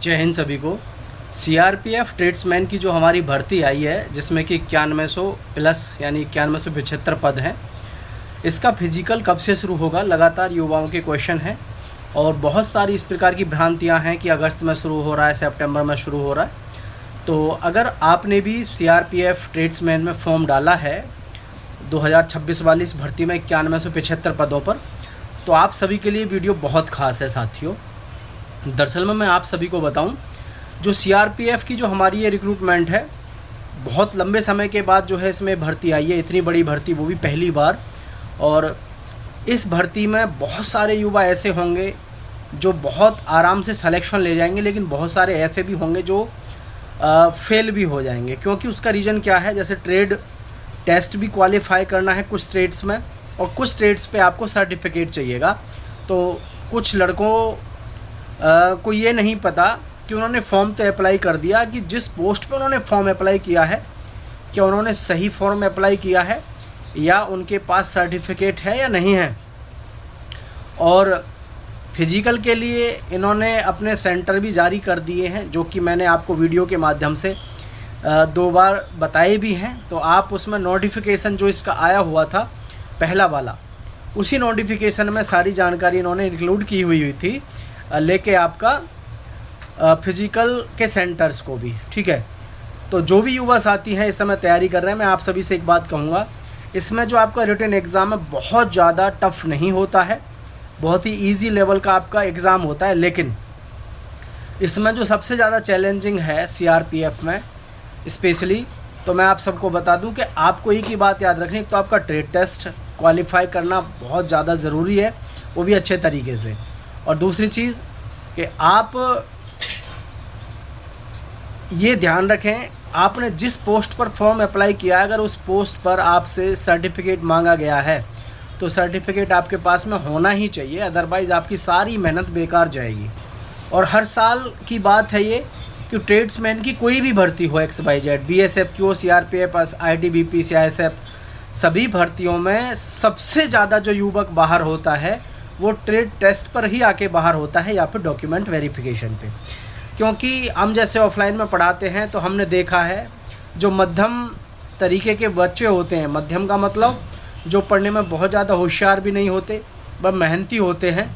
जय हिंद सभी को। सीआरपीएफ ट्रेड्समैन की जो हमारी भर्ती आई है, जिसमें कि 9100 प्लस यानी 9175 पद हैं, इसका फिजिकल कब से शुरू होगा, लगातार युवाओं के क्वेश्चन हैं। और बहुत सारी इस प्रकार की भ्रांतियां हैं कि अगस्त में शुरू हो रहा है, सितंबर में शुरू हो रहा है। तो अगर आपने भी सीआरपीएफ ट्रेड्समैन में फॉर्म डाला है 2026 वाली इस भर्ती में 9175 पदों पर, तो आप सभी के लिए वीडियो बहुत ख़ास है साथियों। दरअसल में मैं आप सभी को बताऊं, जो सीआरपीएफ की जो हमारी ये रिक्रूटमेंट है, बहुत लंबे समय के बाद जो है इसमें भर्ती आई है, इतनी बड़ी भर्ती, वो भी पहली बार। और इस भर्ती में बहुत सारे युवा ऐसे होंगे जो बहुत आराम से सिलेक्शन ले जाएंगे, लेकिन बहुत सारे ऐसे भी होंगे जो फेल भी हो जाएंगे। क्योंकि उसका रीज़न क्या है, जैसे ट्रेड टेस्ट भी क्वालिफाई करना है कुछ ट्रेड्स में, और कुछ ट्रेड्स पे आपको सर्टिफिकेट चाहिएगा। तो कुछ लड़कों को ये नहीं पता कि उन्होंने फॉर्म तो अप्लाई कर दिया, कि जिस पोस्ट पे उन्होंने फॉर्म अप्लाई किया है, क्या उन्होंने सही फॉर्म अप्लाई किया है या उनके पास सर्टिफिकेट है या नहीं है। और फिजिकल के लिए इन्होंने अपने सेंटर भी जारी कर दिए हैं, जो कि मैंने आपको वीडियो के माध्यम से 2 बार बताए भी हैं। तो आप उसमें नोटिफिकेशन जो इसका आया हुआ था पहला वाला, उसी नोटिफिकेशन में सारी जानकारी इन्होंने इंक्लूड की हुई थी, लेके आपका फिजिकल के सेंटर्स को भी, ठीक है। तो जो भी युवा साथी हैं इस समय तैयारी कर रहे हैं, मैं आप सभी से एक बात कहूँगा, इसमें जो आपका रिटन एग्ज़ाम है बहुत ज़्यादा टफ नहीं होता है, बहुत ही इजी लेवल का आपका एग्ज़ाम होता है। लेकिन इसमें जो सबसे ज़्यादा चैलेंजिंग है सीआरपीएफ में स्पेशली, तो मैं आप सबको बता दूं कि आपको एक ही बात याद रखनी, तो आपका ट्रेड टेस्ट क्वालिफाई करना बहुत ज़्यादा ज़रूरी है, वो भी अच्छे तरीके से। और दूसरी चीज़ कि आप ये ध्यान रखें, आपने जिस पोस्ट पर फॉर्म अप्लाई किया है, अगर उस पोस्ट पर आपसे सर्टिफिकेट मांगा गया है तो सर्टिफिकेट आपके पास में होना ही चाहिए, अदरवाइज़ आपकी सारी मेहनत बेकार जाएगी। और हर साल की बात है ये कि ट्रेड्समैन की कोई भी भर्ती हो, XYZ, BSF की हो, CRPF, ITBP, CISF, सभी भर्तियों में सबसे ज़्यादा जो युवक बाहर होता है वो ट्रेड टेस्ट पर ही आके बाहर होता है, या फिर डॉक्यूमेंट वेरिफिकेशन पे। क्योंकि हम जैसे ऑफलाइन में पढ़ाते हैं तो हमने देखा है जो मध्यम तरीके के बच्चे होते हैं, मध्यम का मतलब जो पढ़ने में बहुत ज़्यादा होशियार भी नहीं होते, वह मेहनती होते हैं,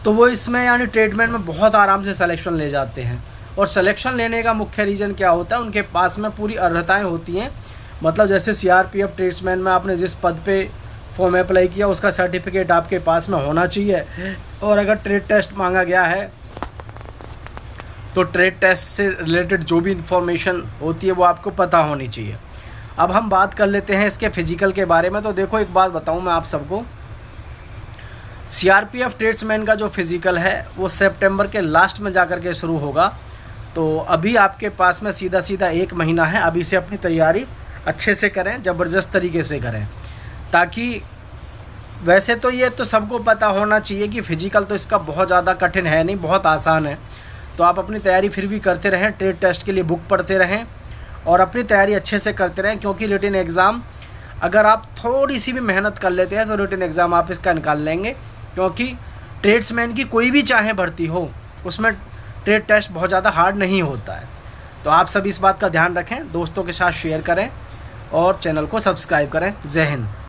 तो वो इसमें यानी ट्रेडमैन में बहुत आराम से सिलेक्शन ले जाते हैं। और सिलेक्शन लेने का मुख्य रीज़न क्या होता है, उनके पास में पूरी अर्हताएँ होती हैं। मतलब जैसे सीआरपीएफ ट्रेड्समैन में आपने जिस पद पे फॉर्म अप्लाई किया, उसका सर्टिफिकेट आपके पास में होना चाहिए। और अगर ट्रेड टेस्ट मांगा गया है तो ट्रेड टेस्ट से रिलेटेड जो भी इंफॉर्मेशन होती है वो आपको पता होनी चाहिए। अब हम बात कर लेते हैं इसके फिजिकल के बारे में। तो देखो, एक बात बताऊं मैं आप सबको, सीआरपीएफ ट्रेड्समैन का जो फिजिकल है वो सितंबर के लास्ट में जाकर के शुरू होगा। तो अभी आपके पास में सीधा 1 महीना है, अभी से अपनी तैयारी अच्छे से करें, ज़बरदस्त तरीके से करें, ताकि वैसे तो ये तो सबको पता होना चाहिए कि फ़िज़िकल तो इसका बहुत ज़्यादा कठिन है नहीं, बहुत आसान है। तो आप अपनी तैयारी फिर भी करते रहें, ट्रेड टेस्ट के लिए बुक पढ़ते रहें और अपनी तैयारी अच्छे से करते रहें। क्योंकि रिटन एग्ज़ाम अगर आप थोड़ी सी भी मेहनत कर लेते हैं तो रिटन एग्ज़ाम आप इसका निकाल लेंगे। क्योंकि ट्रेड्समैन की कोई भी चाहे भर्ती हो, उसमें ट्रेड टेस्ट बहुत ज़्यादा हार्ड नहीं होता है। तो आप सभी इस बात का ध्यान रखें, दोस्तों के साथ शेयर करें और चैनल को सब्सक्राइब करें। जय हिंद।